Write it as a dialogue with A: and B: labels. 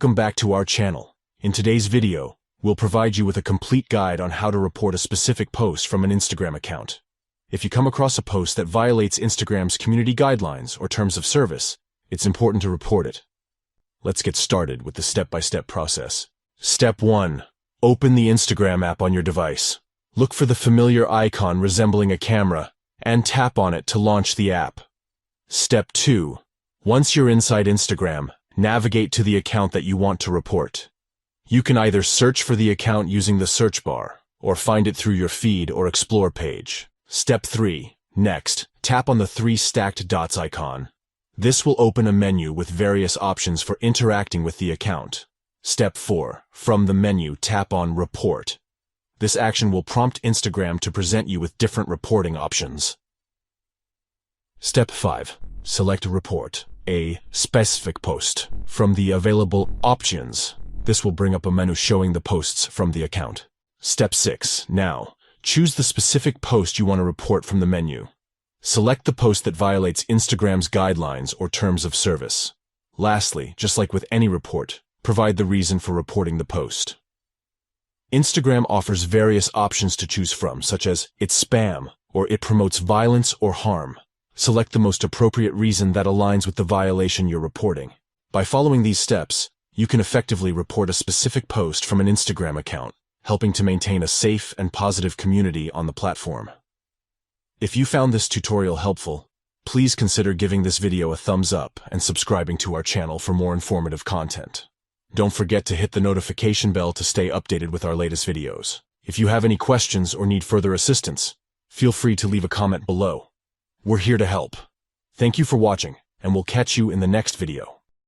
A: Welcome back to our channel. In today's video, we'll provide you with a complete guide on how to report a specific post from an Instagram account. If you come across a post that violates Instagram's community guidelines or terms of service, it's important to report it. Let's get started with the step-by-step process. Step 1. Open the Instagram app on your device. Look for the familiar icon resembling a camera and tap on it to launch the app. Step 2. Once you're inside Instagram, navigate to the account that you want to report. You can either search for the account using the search bar, or find it through your feed or explore page. Step 3. Next, tap on the 3 stacked dots icon. This will open a menu with various options for interacting with the account. Step 4. From the menu, tap on Report. This action will prompt Instagram to present you with different reporting options. Step 5. Select Report a specific post from the available options. This will bring up a menu showing the posts from the account. Step 6. Now, choose the specific post you want to report from the menu. Select the post that violates Instagram's guidelines or terms of service. Lastly, just like with any report, provide the reason for reporting the post. Instagram offers various options to choose from, such as it's spam or it promotes violence or harm. Select the most appropriate reason that aligns with the violation you're reporting. By following these steps, you can effectively report a specific post from an Instagram account, helping to maintain a safe and positive community on the platform. If you found this tutorial helpful, please consider giving this video a thumbs up and subscribing to our channel for more informative content. Don't forget to hit the notification bell to stay updated with our latest videos. If you have any questions or need further assistance, feel free to leave a comment below. We're here to help. Thank you for watching, and we'll catch you in the next video.